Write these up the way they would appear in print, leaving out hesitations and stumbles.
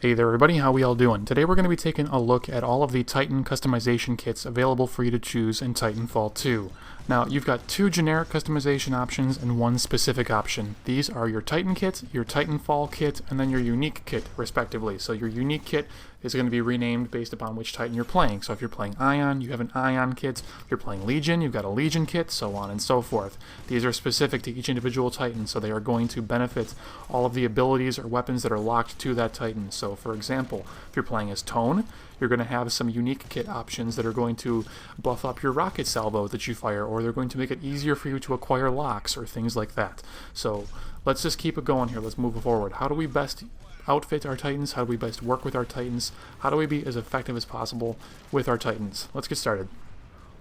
Hey there everybody, how we all doing? Today we're going to be taking a look at all of the Titan customization kits available for you to choose in Titanfall 2. Now, you've got two generic customization options and one specific option. These are your Titan kit, your Titanfall kit, and then your unique kit, respectively. So your unique kit is going to be renamed based upon which Titan you're playing. So if you're playing Ion, you have an Ion kit. If you're playing Legion, you've got a Legion kit, so on and so forth. These are specific to each individual Titan, so they are going to benefit all of the abilities or weapons that are locked to that Titan. So for example, if you're playing as Tone, you're going to have some unique kit options that are going to buff up your rocket salvo that you fire, or they're going to make it easier for you to acquire locks or things like that. So let's just keep it going here. Let's move forward. How do we best outfit our Titans? How do we best work with our Titans? How do we be as effective as possible with our Titans? Let's get started.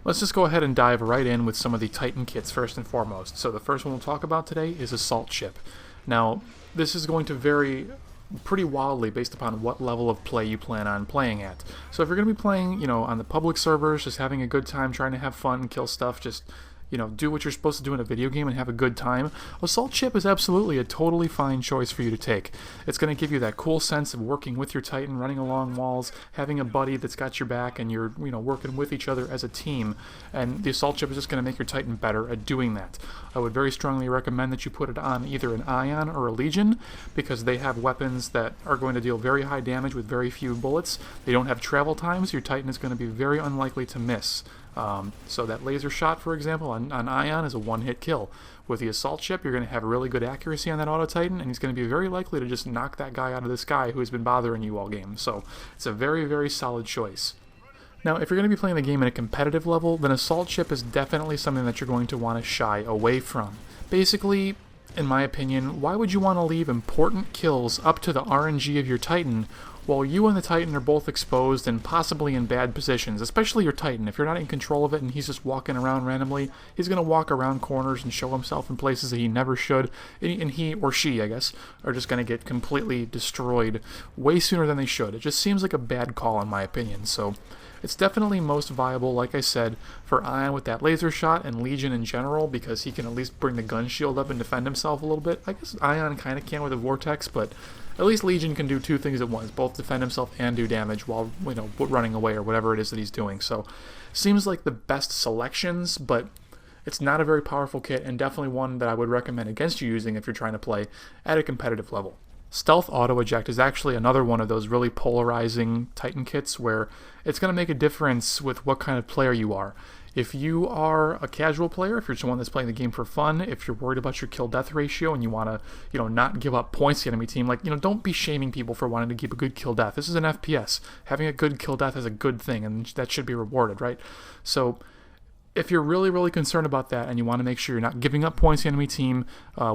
Let's just go ahead and dive right in with some of the Titan kits first and foremost. So the first one we'll talk about today is Assault Ship. Now, this is going to vary pretty wildly based upon what level of play you plan on playing at. So if you're going to be playing, on the public servers, just having a good time, trying to have fun, kill stuff, just do what you're supposed to do in a video game and have a good time, Assault Ship is absolutely a totally fine choice for you to take. It's going to give you that cool sense of working with your Titan, running along walls, having a buddy that's got your back, and you're working with each other as a team. And the Assault Ship is just going to make your Titan better at doing that. I would very strongly recommend that you put it on either an Ion or a Legion, because they have weapons that are going to deal very high damage with very few bullets. They don't have travel times. Your Titan is going to be very unlikely to miss. So that laser shot, for example, on Ion is a one-hit kill. With the Assault Ship, you're going to have really good accuracy on that Auto Titan, and he's going to be very likely to just knock that guy out of the sky who has been bothering you all game. So it's a very, very solid choice. Now, if you're going to be playing the game at a competitive level, then Assault Ship is definitely something that you're going to want to shy away from. Basically, in my opinion, why would you want to leave important kills up to the RNG of your Titan while you and the Titan are both exposed and possibly in bad positions, especially your Titan? If you're not in control of it and he's just walking around randomly, he's going to walk around corners and show himself in places that he never should, and he, or she, I guess, are just going to get completely destroyed way sooner than they should. It just seems like a bad call in my opinion, so it's definitely most viable, like I said, for Ion with that laser shot and Legion in general, because he can at least bring the gun shield up and defend himself a little bit. I guess Ion kind of can with a Vortex, but at least Legion can do two things at once, both defend himself and do damage while, running away or whatever it is that he's doing. So, seems like the best selections, but it's not a very powerful kit, and definitely one that I would recommend against you using if you're trying to play at a competitive level. Stealth Auto Eject is actually another one of those really polarizing Titan kits where it's going to make a difference with what kind of player you are. If you are a casual player, if you're someone that's playing the game for fun, if you're worried about your kill-death ratio and you want to, not give up points to the enemy team, don't be shaming people for wanting to keep a good kill-death. This is an FPS. Having a good kill-death is a good thing, and that should be rewarded, right? So if you're really, really concerned about that and you want to make sure you're not giving up points to the enemy team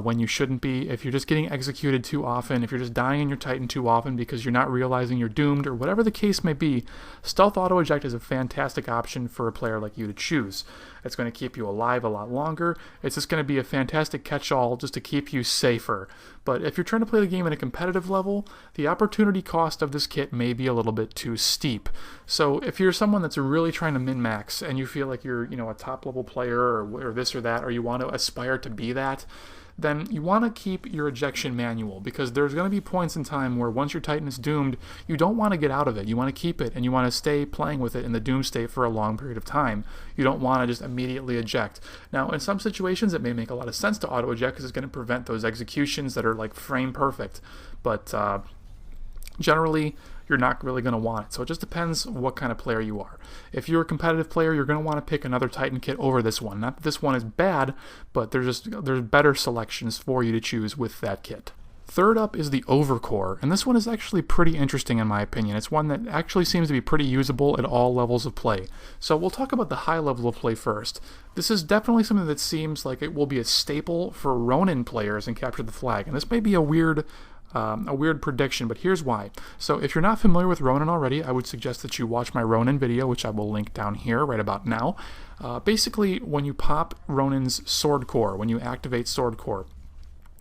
when you shouldn't be, if you're just getting executed too often, if you're just dying in your Titan too often because you're not realizing you're doomed, or whatever the case may be, Stealth Auto Eject is a fantastic option for a player like you to choose. It's going to keep you alive a lot longer. It's just going to be a fantastic catch-all just to keep you safer. But if you're trying to play the game at a competitive level, the opportunity cost of this kit may be a little bit too steep. So if you're someone that's really trying to min-max and you feel like you're, a top-level player or this or that, or you want to aspire to be that, then you want to keep your ejection manual, because there's going to be points in time where once your Titan is doomed, you don't want to get out of it. You want to keep it, and you want to stay playing with it in the doom state for a long period of time. You don't want to just immediately eject. Now, in some situations, it may make a lot of sense to auto-eject because it's going to prevent those executions that are like frame perfect, but generally, you're not really going to want it. So it just depends what kind of player you are. If you're a competitive player, you're going to want to pick another Titan kit over this one. Not that this one is bad, but there's better selections for you to choose with that kit. Third up is the Overcore, and this one is actually pretty interesting in my opinion. It's one that actually seems to be pretty usable at all levels of play. So we'll talk about the high level of play first. This is definitely something that seems like it will be a staple for Ronin players in Capture the Flag, and this may be a weird prediction, but here's why. So if you're not familiar with Ronin already, I would suggest that you watch my Ronin video, which I will link down here right about now. Basically, when you pop Ronin's Sword Core, when you activate Sword Core,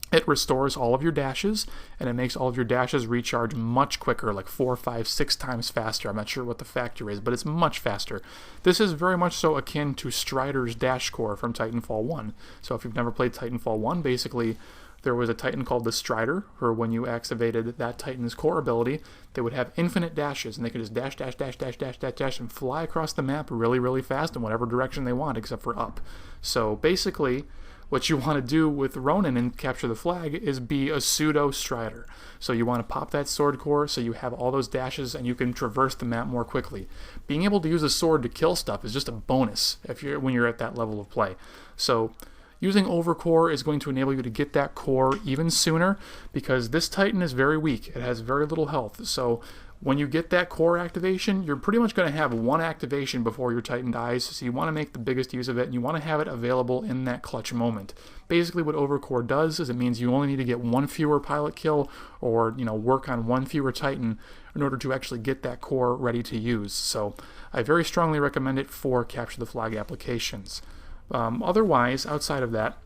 it restores all of your dashes, and it makes all of your dashes recharge much quicker, like 4, 5, 6 times faster. I'm not sure what the factor is, but it's much faster. This is very much so akin to Strider's Dash Core from Titanfall 1. So if you've never played Titanfall 1, basically there was a Titan called the Strider, where when you activated that Titan's core ability, they would have infinite dashes, and they could just dash, dash, dash, dash, dash, dash, dash, and fly across the map really, really fast in whatever direction they want, except for up. So basically, what you want to do with Ronin and Capture the Flag is be a pseudo Strider. So you want to pop that sword core so you have all those dashes and you can traverse the map more quickly. Being able to use a sword to kill stuff is just a bonus when you're at that level of play. So using Overcore is going to enable you to get that core even sooner, because this Titan is very weak. It has very little health. So when you get that core activation, you're pretty much going to have one activation before your Titan dies, so you want to make the biggest use of it, and you want to have it available in that clutch moment. Basically what Overcore does is it means you only need to get one fewer pilot kill, or work on one fewer Titan in order to actually get that core ready to use. So I very strongly recommend it for Capture the Flag applications. Otherwise, outside of that,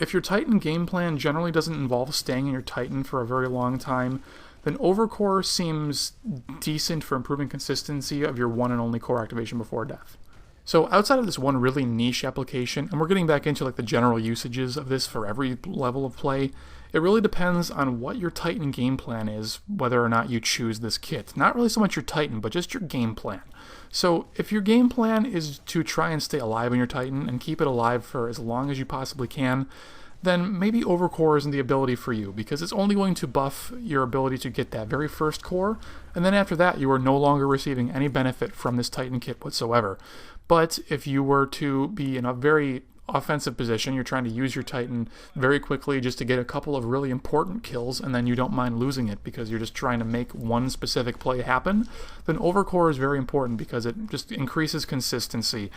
if your Titan game plan generally doesn't involve staying in your Titan for a very long time, then Overcore seems decent for improving consistency of your one and only core activation before death. So outside of this one really niche application, and we're getting back into the general usages of this for every level of play, it really depends on what your Titan game plan is, whether or not you choose this kit. Not really so much your Titan, but just your game plan. So if your game plan is to try and stay alive in your Titan and keep it alive for as long as you possibly can, then maybe Overcore isn't the ability for you, because it's only going to buff your ability to get that very first core, and then after that you are no longer receiving any benefit from this Titan kit whatsoever. But if you were to be in a very offensive position, you're trying to use your Titan very quickly just to get a couple of really important kills, and then you don't mind losing it because you're just trying to make one specific play happen, then Overcore is very important because it just increases consistency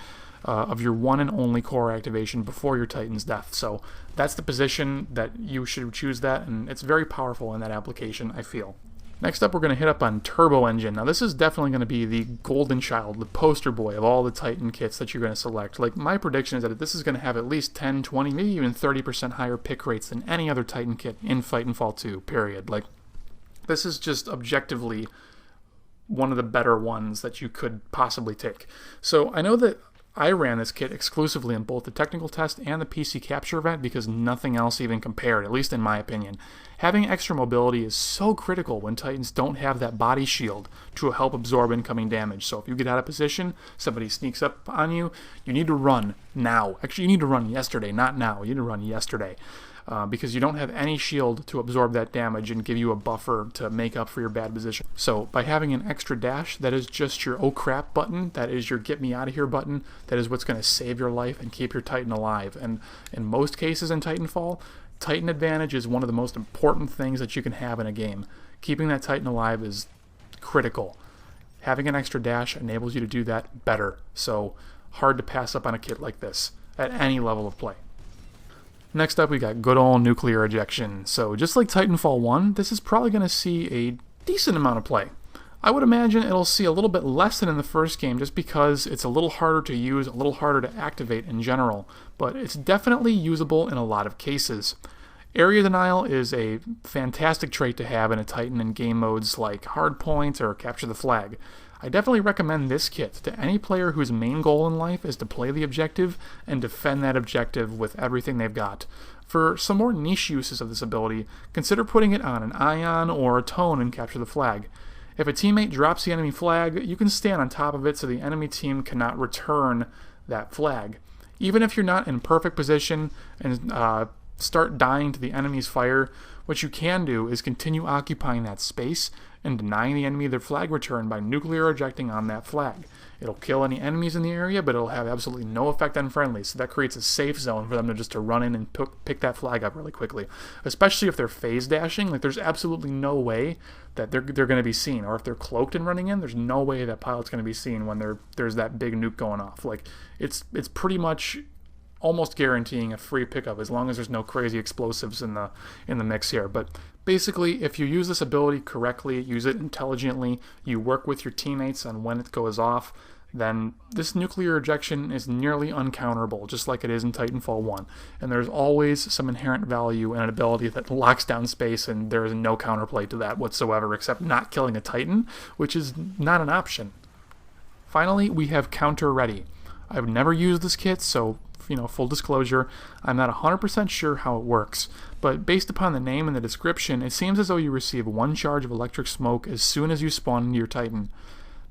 of your one and only core activation before your Titan's death. So that's the position that you should choose that, and it's very powerful in that application, I feel. Next up, we're going to hit up on Turbo Engine. Now this is definitely going to be the golden child, the poster boy of all the Titan kits that you're going to select. My prediction is that this is going to have at least 10, 20, maybe even 30% higher pick rates than any other Titan kit in Titanfall 2, period. This is just objectively one of the better ones that you could possibly take. So I know that I ran this kit exclusively in both the technical test and the PC capture event because nothing else even compared, at least in my opinion. Having extra mobility is so critical when Titans don't have that body shield to help absorb incoming damage. So if you get out of position, somebody sneaks up on you, you need to run now. Actually, you need to run yesterday, not now. You need to run yesterday. Because you don't have any shield to absorb that damage and give you a buffer to make up for your bad position. So by having an extra dash, that is just your oh crap button, that is your get me out of here button, that is what's going to save your life and keep your Titan alive. And in most cases in Titanfall, Titan advantage is one of the most important things that you can have in a game. Keeping that Titan alive is critical. Having an extra dash enables you to do that better. So hard to pass up on a kit like this at any level of play. Next up, we got good old nuclear ejection. So just like Titanfall 1, this is probably going to see a decent amount of play. I would imagine it'll see a little bit less than in the first game just because it's a little harder to use, a little harder to activate in general, but it's definitely usable in a lot of cases. Area denial is a fantastic trait to have in a Titan in game modes like Hardpoint or Capture the Flag. I definitely recommend this kit to any player whose main goal in life is to play the objective and defend that objective with everything they've got. For some more niche uses of this ability, consider putting it on an Ion or a Tone in Capture the Flag. If a teammate drops the enemy flag, you can stand on top of it so the enemy team cannot return that flag. Even if you're not in perfect position and start dying to the enemy's fire, what you can do is continue occupying that space and denying the enemy their flag return by nuclear ejecting on that flag. It'll kill any enemies in the area, but it'll have absolutely no effect on friendlies, so that creates a safe zone for them to just run in and pick that flag up really quickly. Especially if they're phase dashing, there's absolutely no way that they're going to be seen. Or if they're cloaked and running in, there's no way that pilot's going to be seen when there's that big nuke going off. It's pretty much almost guaranteeing a free pickup as long as there's no crazy explosives in the mix here. But basically, if you use this ability correctly, use it intelligently, you work with your teammates on when it goes off, then this nuclear ejection is nearly uncounterable, just like it is in Titanfall 1. And there's always some inherent value in an ability that locks down space, and there is no counterplay to that whatsoever, except not killing a Titan, which is not an option. Finally, we have Counter Ready. I've never used this kit, so full disclosure, I'm not 100% sure how it works, but based upon the name and the description, it seems as though you receive 1 charge of electric smoke as soon as you spawn into your Titan.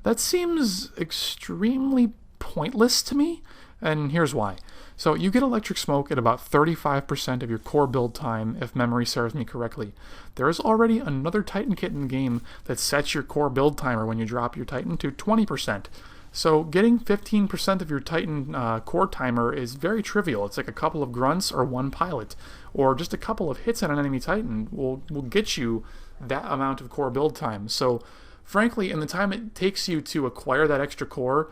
That seems extremely pointless to me, and here's why. So you get electric smoke at about 35% of your core build time, if memory serves me correctly. There is already another Titan kit in the game that sets your core build timer when you drop your Titan to 20%. So getting 15% of your Titan core timer is very trivial. It's like a couple of grunts or 1 pilot, or just a couple of hits on an enemy Titan will get you that amount of core build time. So frankly, in the time it takes you to acquire that extra core,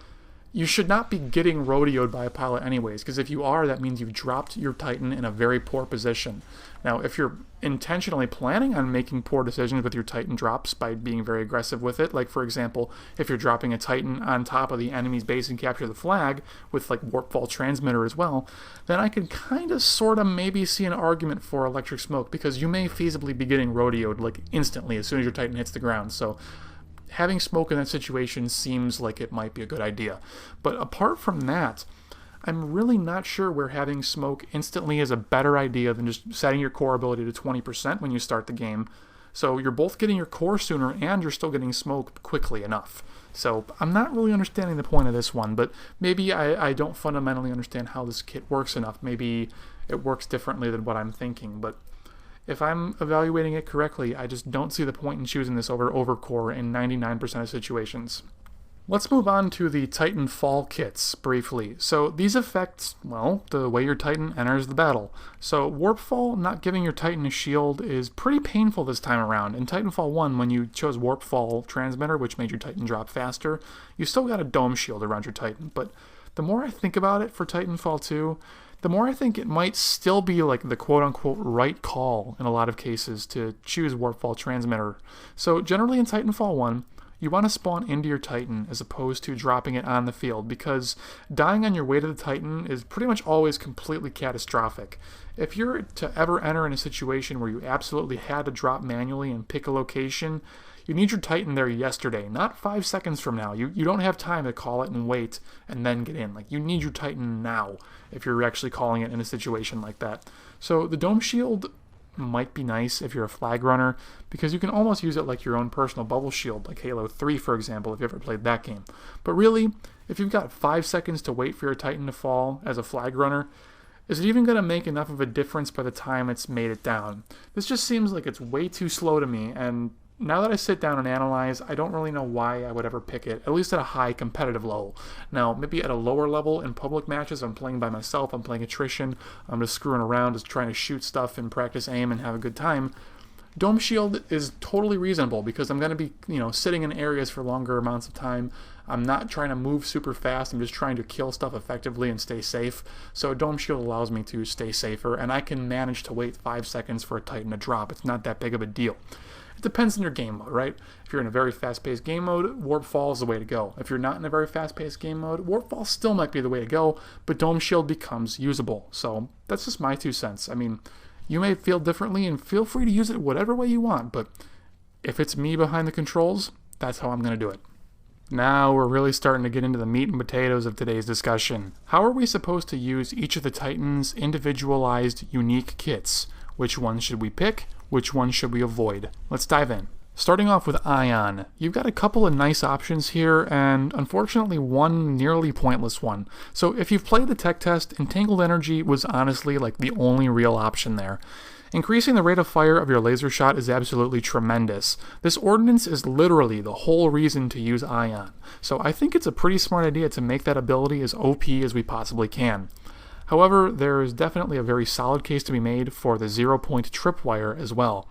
you should not be getting rodeoed by a pilot anyways, because if you are, that means you've dropped your Titan in a very poor position. Now, if you're intentionally planning on making poor decisions with your Titan drops by being very aggressive with it, like for example, if you're dropping a Titan on top of the enemy's base and capture the flag, with like Warpfall Transmitter as well, then I could kind of sort of maybe see an argument for electric smoke, because you may feasibly be getting rodeoed like instantly as soon as your Titan hits the ground. So having smoke in that situation seems like it might be a good idea. But apart from that, I'm really not sure where having smoke instantly is a better idea than just setting your core ability to 20% when you start the game. So you're both getting your core sooner and you're still getting smoke quickly enough. So I'm not really understanding the point of this one, but maybe I don't fundamentally understand how this kit works enough. Maybe it works differently than what I'm thinking, but if I'm evaluating it correctly, I just don't see the point in choosing this over Overcore in 99% of situations. Let's move on to the Titanfall kits briefly. So these affect, well, the way your Titan enters the battle. So Warpfall not giving your Titan a shield is pretty painful this time around. In Titanfall 1, when you chose Warpfall Transmitter, which made your Titan drop faster, you still got a dome shield around your Titan. But the more I think about it for Titanfall 2, the more I think it might still be like the quote-unquote right call in a lot of cases to choose Warpfall Transmitter. So generally in Titanfall 1, you want to spawn into your Titan as opposed to dropping it on the field, because dying on your way to the Titan is pretty much always completely catastrophic. If you're to ever enter in a situation where you absolutely had to drop manually and pick a location, you need your Titan there yesterday, not 5 seconds from now. You don't have time to call it and wait and then get in. Like, you need your Titan now if you're actually calling it in a situation like that. So the Dome Shield might be nice if you're a flag runner, because you can almost use it like your own personal bubble shield, like Halo 3 for example, if you ever played that game. But really, if you've got 5 seconds to wait for your Titan to fall as a flag runner, is it even going to make enough of a difference by the time it's made it down? This just seems like it's way too slow to me, and now that I sit down and analyze, I don't really know why I would ever pick it, at least at a high competitive level. Now, maybe at a lower level in public matches, I'm playing by myself, I'm playing attrition, I'm just screwing around, just trying to shoot stuff and practice aim and have a good time. Dome Shield is totally reasonable because I'm going to be, sitting in areas for longer amounts of time. I'm not trying to move super fast, I'm just trying to kill stuff effectively and stay safe. So Dome Shield allows me to stay safer, and I can manage to wait 5 seconds for a Titan to drop. It's not that big of a deal. It depends on your game mode, right? If you're in a very fast-paced game mode, Warpfall is the way to go. If you're not in a very fast-paced game mode, Warpfall still might be the way to go, but Dome Shield becomes usable. So that's just my 2 cents. I mean, you may feel differently, and feel free to use it whatever way you want, but if it's me behind the controls, that's how I'm going to do it. Now we're really starting to get into the meat and potatoes of today's discussion. How are we supposed to use each of the Titans' individualized, unique kits? Which ones should we pick? Which ones should we avoid? Let's dive in. Starting off with Ion, you've got a couple of nice options here, and unfortunately one nearly pointless one. So if you've played the tech test, Entangled Energy was honestly like the only real option there. Increasing the rate of fire of your laser shot is absolutely tremendous. This ordnance is literally the whole reason to use Ion. So I think it's a pretty smart idea to make that ability as OP as we possibly can. However, there is definitely a very solid case to be made for the 0-point tripwire as well.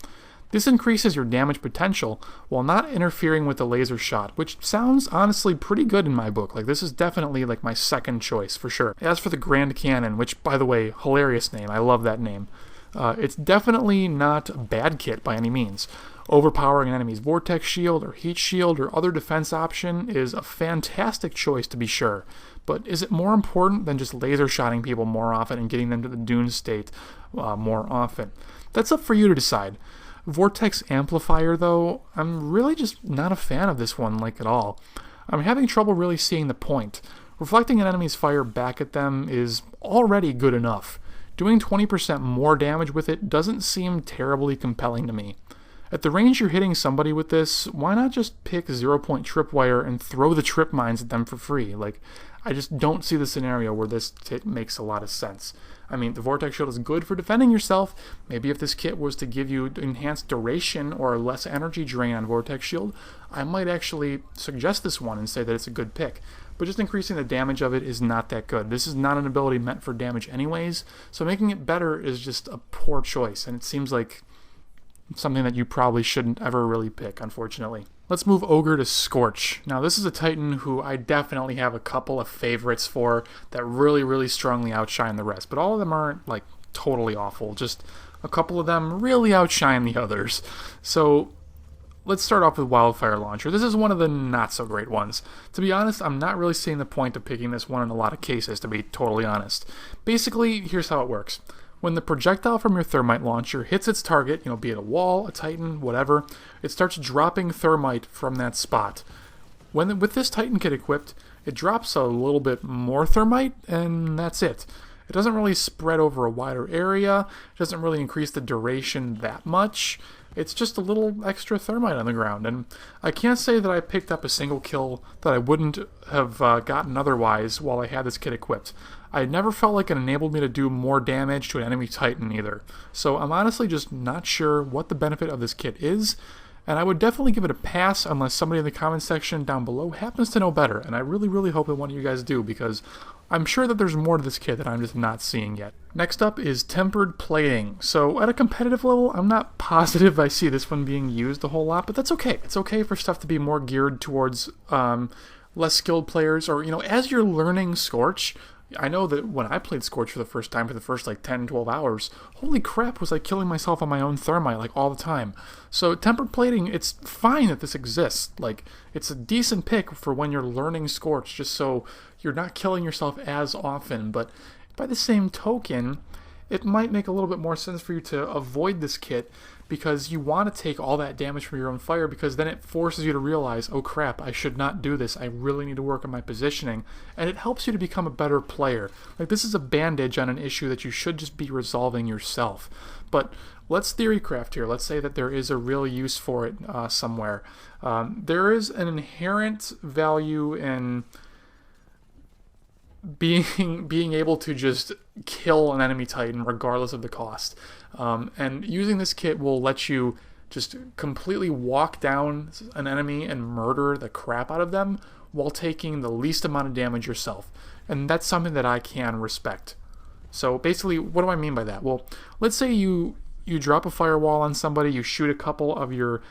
This increases your damage potential while not interfering with the laser shot, which sounds honestly pretty good in my book. Like, this is definitely like my second choice for sure. As for the Grand Cannon, which by the way, hilarious name, I love that name. It's definitely not a bad kit by any means. Overpowering an enemy's vortex shield or heat shield or other defense option is a fantastic choice to be sure. But is it more important than just laser shotting people more often and getting them to the dune state more often? That's up for you to decide. Vortex Amplifier though, I'm really just not a fan of this one like at all. I'm having trouble really seeing the point. reflecting an enemy's fire back at them is already good enough. Doing 20% more damage with it doesn't seem terribly compelling to me. At the range you're hitting somebody with this, why not just pick 0-point tripwire and throw the trip mines at them for free? Like, I just don't see the scenario where this kit makes a lot of sense. I mean, the Vortex Shield is good for defending yourself. Maybe if this kit was to give you enhanced duration or less energy drain on Vortex Shield, I might actually suggest this one and say that it's a good pick. But just increasing the damage of it is not that good. This is not an ability meant for damage anyways, so making it better is just a poor choice, and it seems like something that you probably shouldn't ever really pick, unfortunately. Let's move Ogre to Scorch. Now, this is a Titan who I definitely have a couple of favorites for that really strongly outshine the rest, but all of them aren't, like, totally awful. Just a couple of them really outshine the others. So, let's start off with Wildfire Launcher. This is one of the not-so-great ones. To be honest, I'm not really seeing the point of picking this one in a lot of cases, to be totally honest. Basically, here's how it works. When the projectile from your thermite launcher hits its target, be it a wall, a titan, whatever, it starts dropping thermite from that spot. With this Titan kit equipped, it drops a little bit more thermite, and that's it. It doesn't really spread over a wider area, it doesn't really increase the duration that much. It's just a little extra thermite on the ground, and I can't say that I picked up a single kill that I wouldn't have gotten otherwise while I had this kit equipped. I never felt like it enabled me to do more damage to an enemy Titan either, so I'm honestly just not sure what the benefit of this kit is, and I would definitely give it a pass unless somebody in the comment section down below happens to know better, and I really hope that one of you guys do, because I'm sure that there's more to this kit that I'm just not seeing yet. Next up is Tempered Plating. So at a competitive level, I'm not positive I see this one being used a whole lot, but that's okay. It's okay for stuff to be more geared towards less skilled players, or, as you're learning Scorch. I know that when I played Scorch for the first time, for the first like 10, 12 hours, holy crap, was I killing myself on my own thermite like all the time. So Tempered Plating, it's fine that this exists. Like, it's a decent pick for when you're learning Scorch, just so you're not killing yourself as often. But by the same token, it might make a little bit more sense for you to avoid this kit, because you want to take all that damage from your own fire, because then it forces you to realize, oh crap, I should not do this, I really need to work on my positioning, and it helps you to become a better player. Like, this is a bandage on an issue that you should just be resolving yourself. But let's theorycraft here. Let's say that there is a real use for it somewhere. There is an inherent value in being able to just kill an enemy Titan regardless of the cost. And using this kit will let you just completely walk down an enemy and murder the crap out of them while taking the least amount of damage yourself. And that's something that I can respect. So basically, what do I mean by that? Well, let's say you drop a firewall on somebody, you shoot a couple of your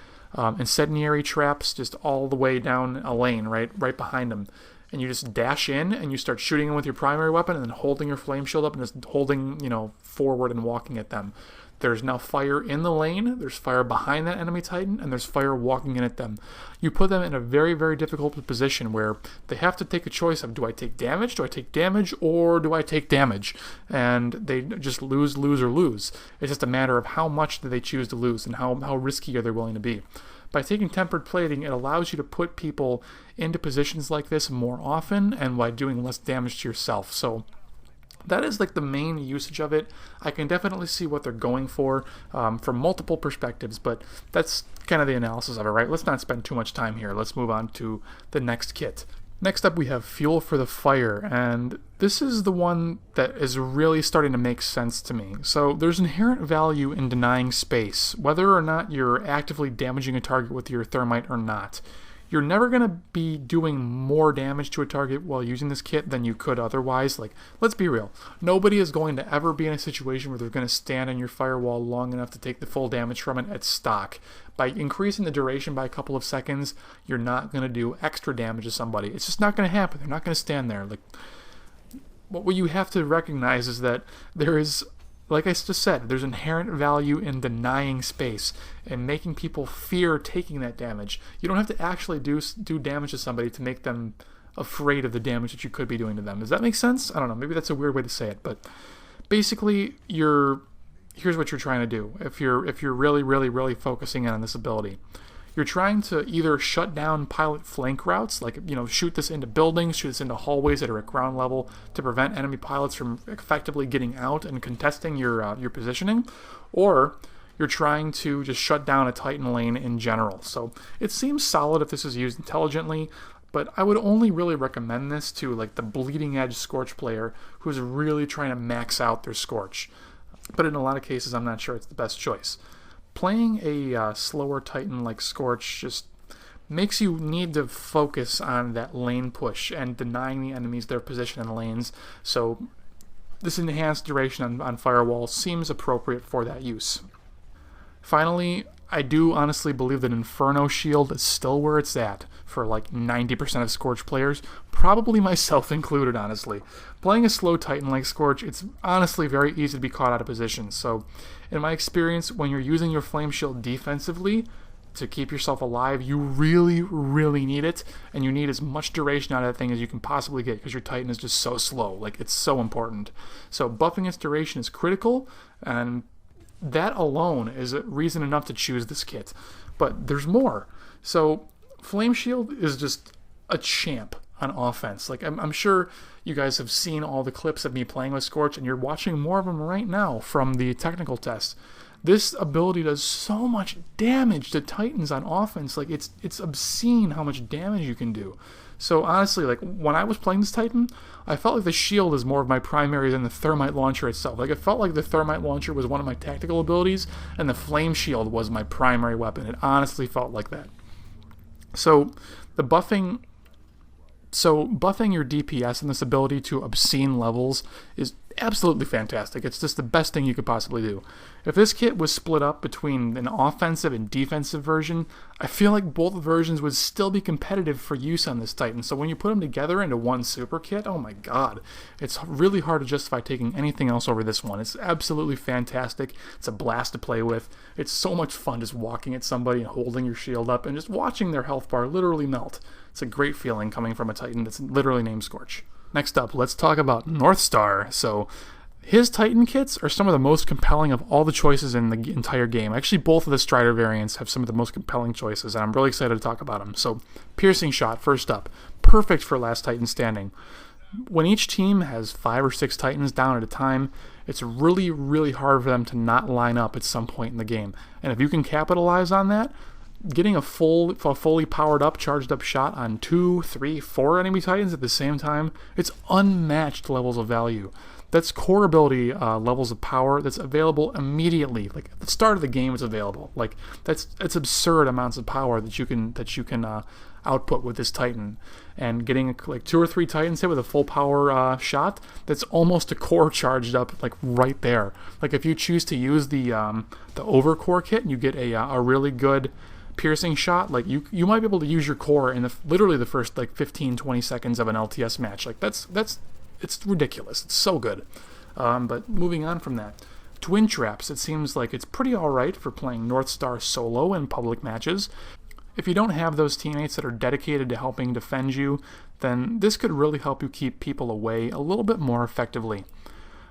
incendiary traps just all the way down a lane, right behind them. And you just dash in and you start shooting them with your primary weapon and then holding your flame shield up and just holding, forward and walking at them. There's now fire in the lane, there's fire behind that enemy Titan, and there's fire walking in at them. You put them in a very difficult position where they have to take a choice of, do I take damage, or do I take damage? And they just lose, or lose. It's just a matter of how much do they choose to lose and how risky are they willing to be. By taking Tempered Plating, it allows you to put people into positions like this more often and by doing less damage to yourself. So that is like the main usage of it. I can definitely see what they're going for from multiple perspectives, but that's kind of the analysis of it, right? Let's not spend too much time here. Let's move on to the next kit. Next up, we have Fuel for the Fire, and this is the one that is really starting to make sense to me. So there's inherent value in denying space, whether or not you're actively damaging a target with your thermite or not. You're never going to be doing more damage to a target while using this kit than you could otherwise. Like, let's be real. Nobody is going to ever be in a situation where they're going to stand on your firewall long enough to take the full damage from it at stock. By increasing the duration by a couple of seconds, you're not going to do extra damage to somebody. It's just not going to happen. They're not going to stand there. Like, what you have to recognize is that there is, like I just said, there's inherent value in denying space and making people fear taking that damage. You don't have to actually do damage to somebody to make them afraid of the damage that you could be doing to them. Does that make sense? I don't know. Maybe that's a weird way to say it, but basically, here's what you're trying to do. If you're really focusing in on this ability, you're trying to either shut down pilot flank routes, like, you know, shoot this into buildings, shoot this into hallways that are at ground level to prevent enemy pilots from effectively getting out and contesting your positioning, or you're trying to just shut down a Titan lane in general. So it seems solid if this is used intelligently, but I would only really recommend this to like the bleeding edge Scorch player who's really trying to max out their Scorch. But in a lot of cases, I'm not sure it's the best choice. Playing a slower Titan like Scorch just makes you need to focus on that lane push and denying the enemies their position in lanes. So this enhanced duration on Firewall seems appropriate for that use. Finally, I do honestly believe that Inferno Shield is still where it's at for like 90% of Scorch players, probably myself included, honestly. Playing a slow Titan like Scorch, it's honestly very easy to be caught out of position. So, in my experience, when you're using your Flame Shield defensively to keep yourself alive, you really, really need it, and you need as much duration out of that thing as you can possibly get because your Titan is just so slow. Like, it's so important. So, buffing its duration is critical, and that alone is a reason enough to choose this kit. But there's more. So Flame Shield is just a champ on offense. Like, I'm sure you guys have seen all the clips of me playing with Scorch, and you're watching more of them right now from the technical test. This ability does so much damage to Titans on offense. Like, it's obscene how much damage you can do. So honestly, like, when I was playing this Titan, I felt like the shield is more of my primary than the thermite launcher itself. Like, it felt like the thermite launcher was one of my tactical abilities, and the flame shield was my primary weapon. It honestly felt like that. So buffing your DPS and this ability to obscene levels is absolutely fantastic. It's just the best thing you could possibly do. If this kit was split up between an offensive and defensive version, I feel like both versions would still be competitive for use on this Titan. So when you put them together into one super kit, oh my god, it's really hard to justify taking anything else over this one. It's absolutely fantastic. It's a blast to play with. It's so much fun just walking at somebody and holding your shield up and just watching their health bar literally melt. It's a great feeling coming from a Titan that's literally named Scorch. Next up, let's talk about Northstar. So his Titan kits are some of the most compelling of all the choices in the entire game. Actually, both of the Strider variants have some of the most compelling choices, and I'm really excited to talk about them. So, Piercing Shot, first up. Perfect for last Titan standing. When each team has 5 or 6 Titans down at a time, it's really, really hard for them to not line up at some point in the game. And if you can capitalize on that, getting a fully powered up, charged up shot on 2, 3, 4 enemy Titans at the same time, it's unmatched levels of value. That's core ability levels of power that's available immediately. Like at the start of the game, it's available. Like it's absurd amounts of power that you can output with this Titan. And getting like 2 or 3 Titans hit with a full power shot, that's almost a core charged up like right there. Like if you choose to use the Overcore kit, and you get a really good piercing shot, like you might be able to use your core in literally the first like 15-20 seconds of an LTS match. Like it's ridiculous. It's so good. But moving on from that, Twin Traps, it seems like it's pretty alright for playing Northstar solo in public matches. If you don't have those teammates that are dedicated to helping defend you, then this could really help you keep people away a little bit more effectively.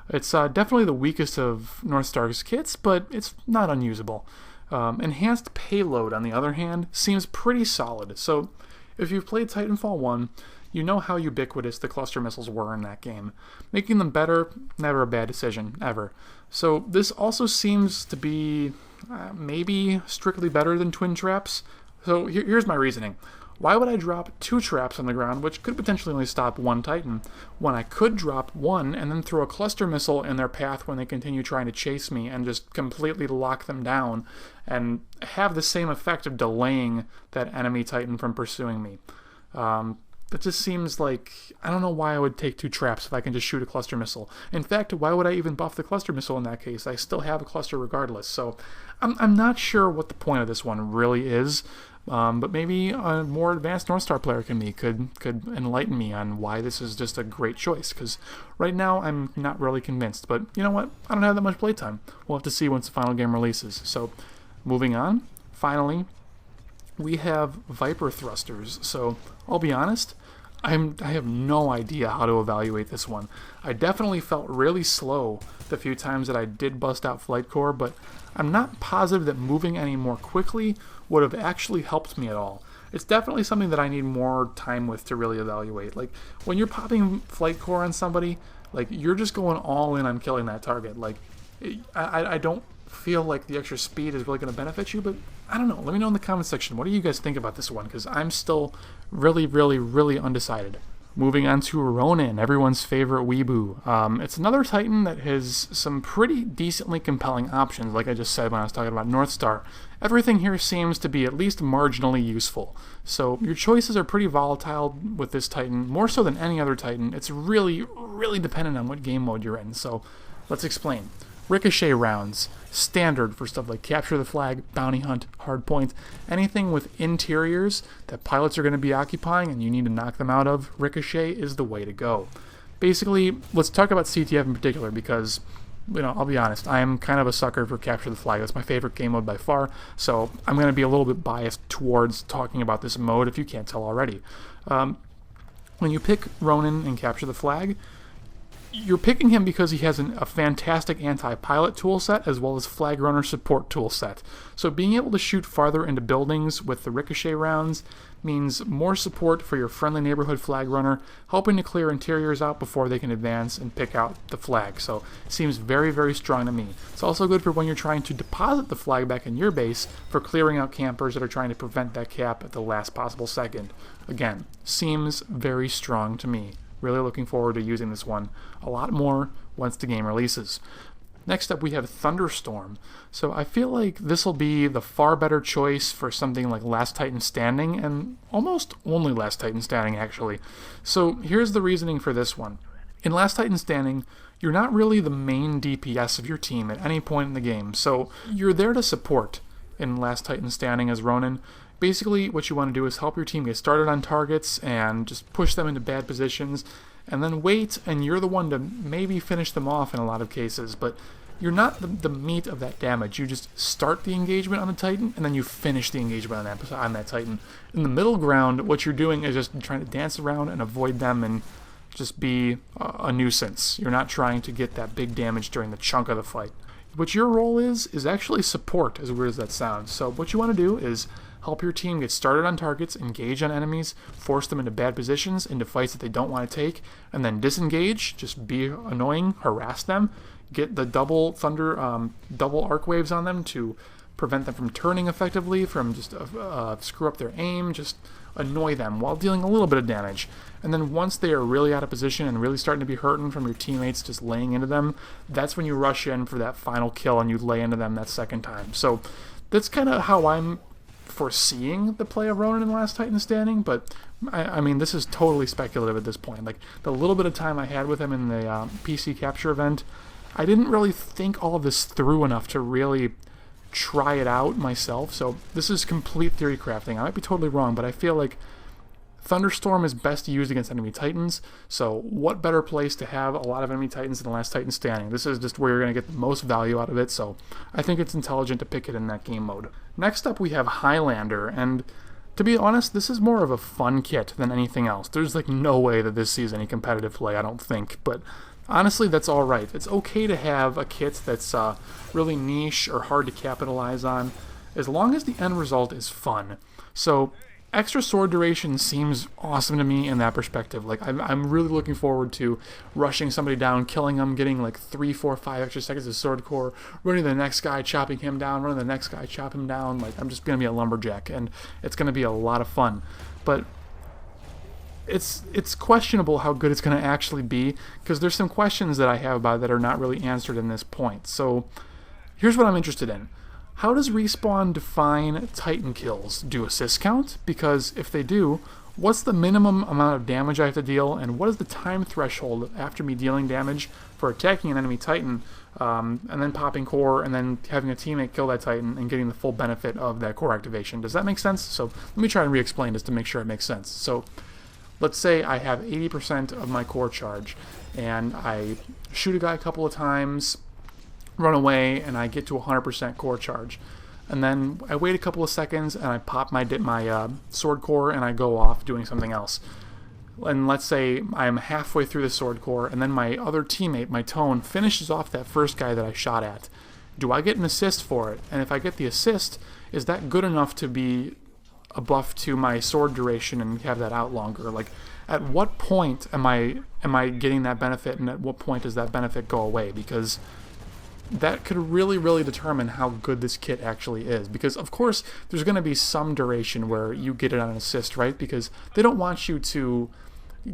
It's definitely the weakest of Northstar's kits, but it's not unusable. Enhanced Payload, on the other hand, seems pretty solid. So if you've played Titanfall 1, you know how ubiquitous the cluster missiles were in that game. Making them better, never a bad decision, ever. So this also seems to be maybe strictly better than Twin Traps. So here's my reasoning. Why would I drop 2 traps on the ground, which could potentially only stop 1 Titan, when I could drop 1 and then throw a cluster missile in their path when they continue trying to chase me and just completely lock them down and have the same effect of delaying that enemy Titan from pursuing me? That just seems like, I don't know why I would take 2 traps if I can just shoot a cluster missile. In fact, why would I even buff the cluster missile in that case? I still have a cluster regardless. So I'm not sure what the point of this one really is. But maybe a more advanced Northstar player than me could enlighten me on why this is just a great choice, because right now I'm not really convinced. But you know what? I don't have that much playtime. We'll have to see once the final game releases. So moving on, finally, we have Viper Thrusters. So I'll be honest, I have no idea how to evaluate this one. I definitely felt really slow the few times that I did bust out Flight Core, but I'm not positive that moving any more quickly would have actually helped me at all. It's definitely something that I need more time with to really evaluate. Like, when you're popping Flight Core on somebody, like, you're just going all in on killing that target. Like, I don't feel like the extra speed is really going to benefit you, but I don't know. Let me know in the comment section. What do you guys think about this one? Because I'm still really undecided. Moving on to Ronin, everyone's favorite weeboo. It's another Titan that has some pretty decently compelling options, like I just said when I was talking about Northstar. Everything here seems to be at least marginally useful. So your choices are pretty volatile with this Titan, more so than any other Titan. It's really dependent on what game mode you're in. So let's explain. Ricochet rounds, standard for stuff like capture the flag, bounty hunt, hard point, anything with interiors that pilots are going to be occupying and you need to knock them out of, Ricochet is the way to go. Basically, let's talk about CTF in particular because, I'll be honest, I am kind of a sucker for capture the flag. That's my favorite game mode by far, so I'm going to be a little bit biased towards talking about this mode if you can't tell already. When you pick Ronin and capture the flag, you're picking him because he has a fantastic anti-pilot toolset as well as flag runner support toolset. So being able to shoot farther into buildings with the ricochet rounds means more support for your friendly neighborhood flag runner, helping to clear interiors out before they can advance and pick out the flag. So it seems very strong to me. It's also good for when you're trying to deposit the flag back in your base for clearing out campers that are trying to prevent that cap at the last possible second. Again, seems very strong to me. Really looking forward to using this one a lot more once the game releases. Next up we have Thunderstorm. So I feel like this will be the far better choice for something like Last Titan Standing, and almost only Last Titan Standing actually. So here's the reasoning for this one. In Last Titan Standing, you're not really the main DPS of your team at any point in the game, so you're there to support in Last Titan Standing as Ronin. Basically, what you want to do is help your team get started on targets and just push them into bad positions, and then wait, and you're the one to maybe finish them off in a lot of cases, but you're not the meat of that damage. You just start the engagement on the Titan, and then you finish the engagement on that Titan. In the middle ground, what you're doing is just trying to dance around and avoid them and just be a nuisance. You're not trying to get that big damage during the chunk of the fight. What your role is actually support, as weird as that sounds. So what you want to do is help your team get started on targets, engage on enemies, force them into bad positions, into fights that they don't want to take, and then disengage, just be annoying, harass them, get the double arc waves on them to prevent them from turning effectively, from just screw up their aim, just annoy them while dealing a little bit of damage. And then once they are really out of position and really starting to be hurting from your teammates just laying into them, that's when you rush in for that final kill and you lay into them that second time. So that's kind of how I'm foreseeing the play of Ronin in Last Titan Standing, but I mean, this is totally speculative at this point. Like, the little bit of time I had with him in the PC capture event, I didn't really think all of this through enough to really try it out myself, so this is complete theory crafting. I might be totally wrong, but I feel like Thunderstorm is best used against enemy Titans, so what better place to have a lot of enemy Titans than the Last Titan Standing? This is just where you're going to get the most value out of it, so I think it's intelligent to pick it in that game mode. Next up we have Highlander, and to be honest, this is more of a fun kit than anything else. There's like no way that this sees any competitive play, I don't think, but honestly, that's alright. It's okay to have a kit that's really niche or hard to capitalize on, as long as the end result is fun. So extra sword duration seems awesome to me in that perspective. Like, I'm really looking forward to rushing somebody down, killing them, getting like 3, 4, 5 extra seconds of sword core, running to the next guy, chopping him down, running to the next guy, chop him down. Like, I'm just going to be a lumberjack, and it's going to be a lot of fun. But it's questionable how good it's going to actually be, because there's some questions that I have about it that are not really answered in this point. So here's what I'm interested in. How does Respawn define Titan kills? Do assists count? Because if they do, what's the minimum amount of damage I have to deal, and what is the time threshold after me dealing damage for attacking an enemy Titan, and then popping core, and then having a teammate kill that Titan and getting the full benefit of that core activation? Does that make sense? So let me try and re-explain this to make sure it makes sense. So let's say I have 80% of my core charge, and I shoot a guy a couple of times, run away, and I get to 100% core charge. And then I wait a couple of seconds, and I pop my sword core, and I go off doing something else. and let's say I'm halfway through the sword core, and then my other teammate, my Tone, finishes off that first guy that I shot at. Do I get an assist for it? And if I get the assist, is that good enough to be a buff to my sword duration and have that out longer? Like, at what point am I getting that benefit, and at what point does that benefit go away? Because that could really, really determine how good this kit actually is. Because, of course, there's going to be some duration where you get it on an assist, right? Because they don't want you to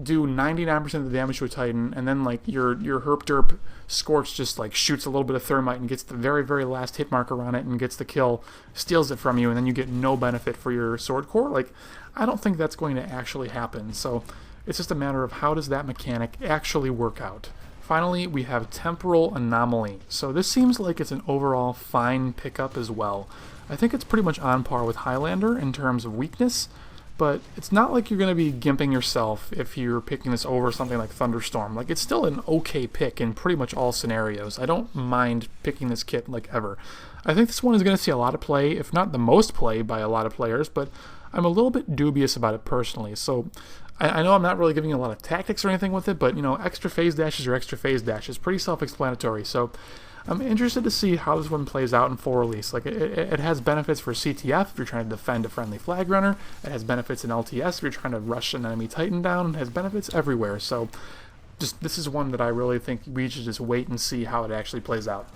do 99% of the damage to a Titan, and then, like, your herp derp Scorch just, like, shoots a little bit of thermite and gets the very, very last hit marker on it and gets the kill, steals it from you, and then you get no benefit for your sword core. Like, I don't think that's going to actually happen. So it's just a matter of how does that mechanic actually work out. Finally, we have Temporal Anomaly. So this seems like it's an overall fine pickup as well. I think it's pretty much on par with Highlander in terms of weakness, but it's not like you're going to be gimping yourself if you're picking this over something like Thunderstorm. Like, it's still an okay pick in pretty much all scenarios. I don't mind picking this kit, like, ever. I think this one is going to see a lot of play, if not the most play by a lot of players, but I'm a little bit dubious about it personally. So I know I'm not really giving you a lot of tactics or anything with it, but, you know, extra phase dashes are extra phase dashes. Pretty self-explanatory. So I'm interested to see how this one plays out in full release. Like, it has benefits for CTF if you're trying to defend a friendly flag runner. It has benefits in LTS if you're trying to rush an enemy Titan down. It has benefits everywhere. So this is one that I really think we should just wait and see how it actually plays out.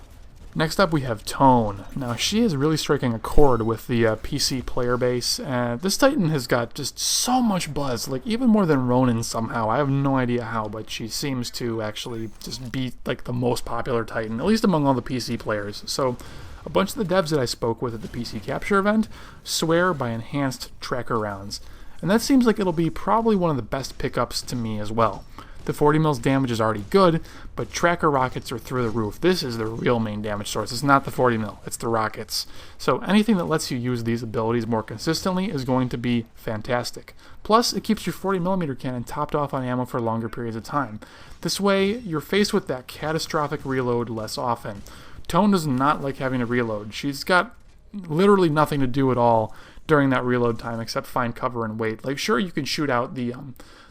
Next up, we have Tone. Now, she is really striking a chord with the PC player base, and this Titan has got just so much buzz, like, even more than Ronin somehow. I have no idea how, but she seems to actually just be, like, the most popular Titan, at least among all the PC players. So, a bunch of the devs that I spoke with at the PC Capture event swear by enhanced tracker rounds, and that seems like it'll be probably one of the best pickups to me as well. The 40 mils damage is already good, but tracker rockets are through the roof. This is the real main damage source. It's not the 40 mil, it's the rockets. So anything that lets you use these abilities more consistently is going to be fantastic. Plus, it keeps your 40mm cannon topped off on ammo for longer periods of time. This way, you're faced with that catastrophic reload less often. Tone does not like having to reload. She's got literally nothing to do at all during that reload time except find cover and wait. Like, sure, you can shoot out the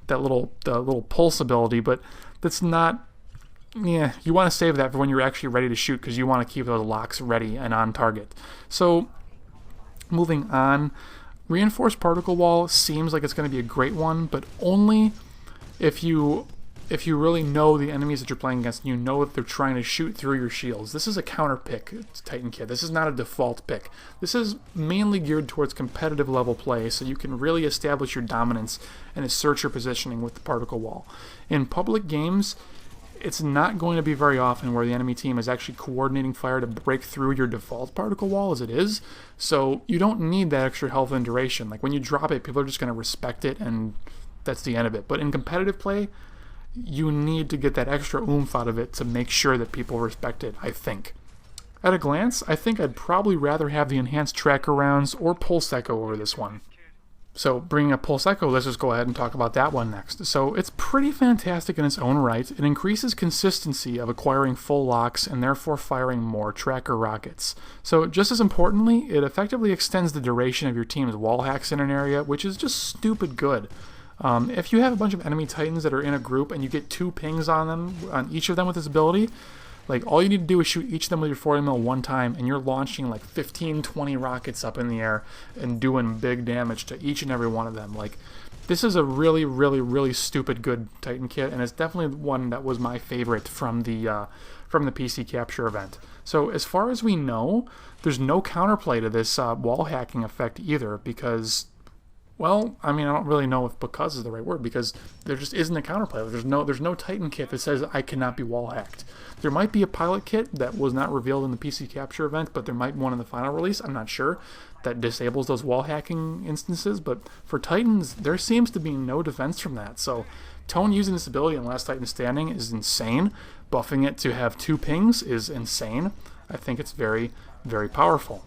little pulse ability, but that's not, you want to save that for when you're actually ready to shoot, because you want to keep those locks ready and on target. So moving on, Reinforced Particle Wall seems like it's going to be a great one, but only if you really know the enemies that you're playing against and you know that they're trying to shoot through your shields. This is a counter pick, Titan Kit. This is not a default pick. This is mainly geared towards competitive level play, so you can really establish your dominance and assert your positioning with the particle wall. In public games, it's not going to be very often where the enemy team is actually coordinating fire to break through your default particle wall as it is, so you don't need that extra health and duration. Like, when you drop it, people are just going to respect it, and that's the end of it. But in competitive play, you need to get that extra oomph out of it to make sure that people respect it, I think. At a glance, I think I'd probably rather have the enhanced tracker rounds or Pulse Echo over this one. So, bringing up Pulse Echo, let's just go ahead and talk about that one next. So, it's pretty fantastic in its own right. It increases consistency of acquiring full locks and therefore firing more tracker rockets. So, just as importantly, it effectively extends the duration of your team's wall hacks in an area, which is just stupid good. If you have a bunch of enemy Titans that are in a group and you get 2 pings on them, on each of them with this ability, like, all you need to do is shoot each of them with your 40mm one time, and you're launching like 15, 20 rockets up in the air and doing big damage to each and every one of them. Like, this is a really, really, really stupid good Titan kit, and it's definitely one that was my favorite from the PC Capture event. So as far as we know, there's no counterplay to this wall hacking effect either, because, well, I mean, I don't really know if "because" is the right word, because there just isn't a counterplay. There's no Titan kit that says I cannot be wall hacked. There might be a pilot kit that was not revealed in the PC Capture event, but there might be one in the final release, I'm not sure, that disables those wall hacking instances. But for Titans, there seems to be no defense from that. So Tone using this ability in Last Titan Standing is insane. Buffing it to have 2 pings is insane. I think it's very, very powerful.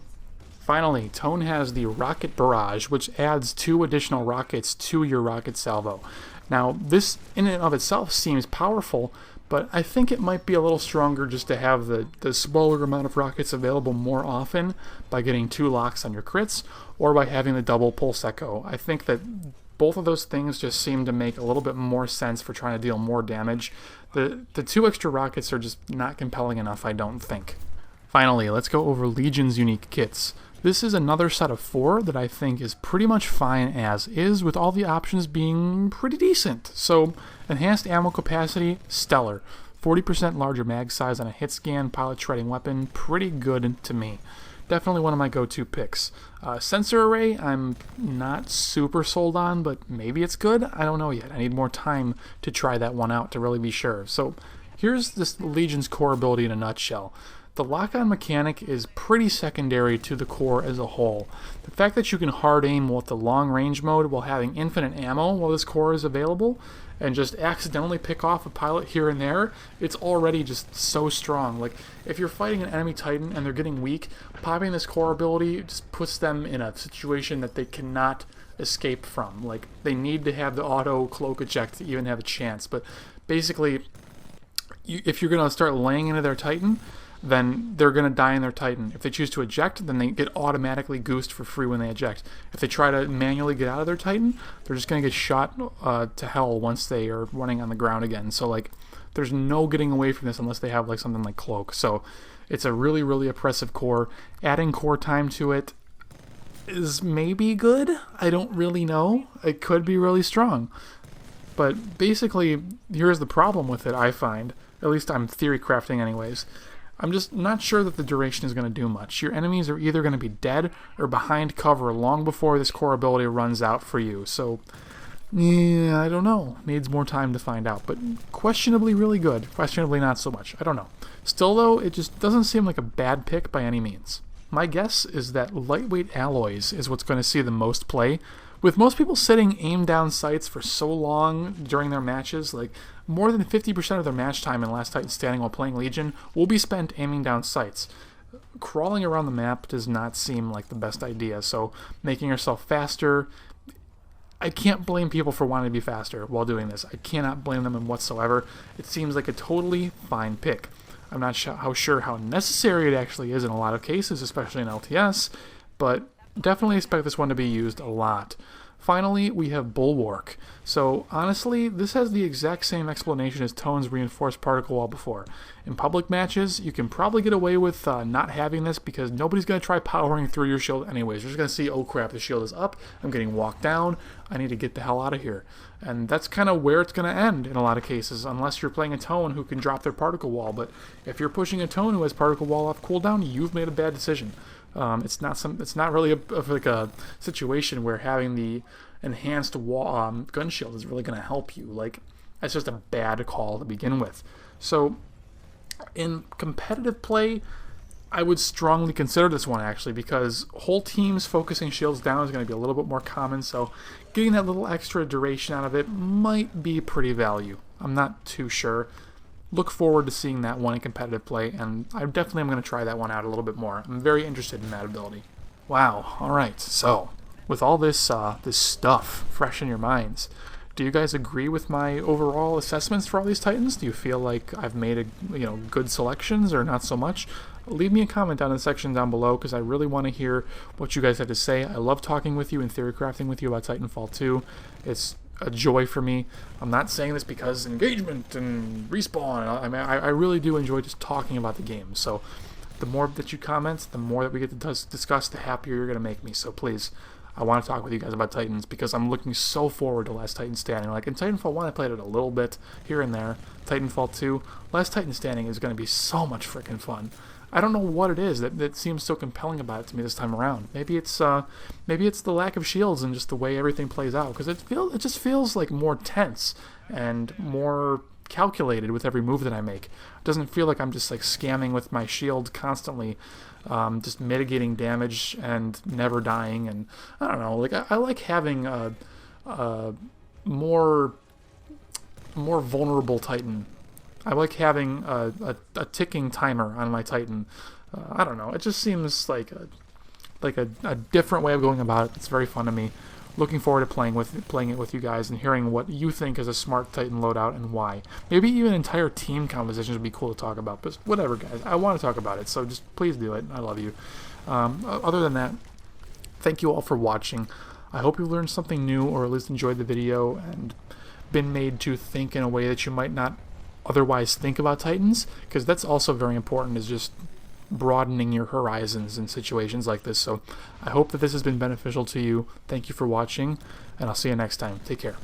Finally, Tone has the Rocket Barrage, which adds 2 additional rockets to your rocket salvo. Now, this in and of itself seems powerful, but I think it might be a little stronger just to have the smaller amount of rockets available more often by getting 2 locks on your crits, or by having the double Pulse Echo. I think that Both of those things just seem to make a little bit more sense for trying to deal more damage. The 2 extra rockets are just not compelling enough, I don't think. Finally, let's go over Legion's unique kits. This is another set of 4 that I think is pretty much fine as is, with all the options being pretty decent. So, enhanced ammo capacity, stellar. 40% larger mag size on a hit scan, pilot shredding weapon, pretty good to me. Definitely one of my go-to picks. Sensor array, I'm not super sold on, but maybe it's good. I don't know yet. I need more time to try that one out to really be sure. So here's this Legion's core ability in a nutshell. The lock-on mechanic is pretty secondary to the core as a whole. The fact that you can hard aim with the long range mode while having infinite ammo while this core is available, and just accidentally pick off a pilot here and there, it's already just so strong. Like, if you're fighting an enemy Titan and they're getting weak, popping this core ability just puts them in a situation that they cannot escape from. Like, they need to have the auto cloak eject to even have a chance. But basically, if you're going to start laying into their Titan, then they're going to die in their Titan. If they choose to eject, then they get automatically goosed for free when they eject. If they try to manually get out of their Titan, they're just going to get shot to hell once they are running on the ground again. So, like, there's no getting away from this unless they have, like, something like Cloak. So, it's a really, really oppressive core. Adding core time to it is maybe good. I don't really know. It could be really strong. But basically, here's the problem with it, I find. At least I'm theory crafting anyways. I'm just not sure that the duration is going to do much. Your enemies are either going to be dead or behind cover long before this core ability runs out for you. So, yeah, I don't know. Needs more time to find out. But questionably really good. Questionably not so much. I don't know. Still, though, it just doesn't seem like a bad pick by any means. My guess is that lightweight alloys is what's going to see the most play. With most people sitting aim down sights for so long during their matches, like more than 50% of their match time in Last Titan Standing while playing Legion will be spent aiming down sights. Crawling around the map does not seem like the best idea, so making yourself faster, I can't blame people for wanting to be faster while doing this. I cannot blame them whatsoever. It seems like a totally fine pick. I'm not sure how necessary it actually is in a lot of cases, especially in LTS, but definitely expect this one to be used a lot. Finally, we have Bulwark. So honestly, this has the exact same explanation as Tone's reinforced particle wall before. In public matches, you can probably get away with not having this because nobody's going to try powering through your shield anyways. You're just going to see, oh crap, the shield is up, I'm getting walked down, I need to get the hell out of here. And that's kind of where it's going to end in a lot of cases, unless you're playing a Tone who can drop their particle wall. But if you're pushing a Tone who has particle wall off cooldown, you've made a bad decision. It's not really a situation where having the enhanced gun shield is really going to help you. Like, that's just a bad call to begin with. So, in competitive play, I would strongly consider this one actually, because whole teams focusing shields down is going to be a little bit more common. So, getting that little extra duration out of it might be pretty value. I'm not too sure. Look forward to seeing that one in competitive play, and I definitely am going to try that one out a little bit more. I'm very interested in that ability. Wow, alright, so with all this this stuff fresh in your minds, do you guys agree with my overall assessments for all these Titans? Do you feel like I've made good selections or not so much? Leave me a comment down in the section down below, because I really want to hear what you guys have to say. I love talking with you and theory crafting with you about Titanfall 2. It's a joy for me. I'm not saying this because engagement and respawn. I mean, I really do enjoy just talking about the game. So the more that you comment, the more that we get to discuss, the happier you're going to make me. So please, I want to talk with you guys about Titans, because I'm looking so forward to Last Titan Standing. Like in Titanfall 1, I played it a little bit here and there. Titanfall 2, Last Titan Standing is going to be so much freaking fun. I don't know what it is that seems so compelling about it to me this time around. Maybe it's the lack of shields and just the way everything plays out, because it just feels like more tense and more calculated with every move that I make. It doesn't feel like I'm just like scamming with my shield constantly, just mitigating damage and never dying. And I don't know, like I like having a more vulnerable Titan. I like having a ticking timer on my Titan. I don't know. It just seems like a different way of going about it. It's very fun to me. Looking forward to playing it with you guys and hearing what you think is a smart Titan loadout and why. Maybe even entire team compositions would be cool to talk about. But whatever, guys. I want to talk about it, so just please do it. I love you. Other than that, thank you all for watching. I hope you learned something new, or at least enjoyed the video and been made to think in a way that you might not otherwise think about Titans, because that's also very important, is just broadening your horizons in situations like this. So I hope that this has been beneficial to you. Thank you for watching, and I'll see you next time. Take care.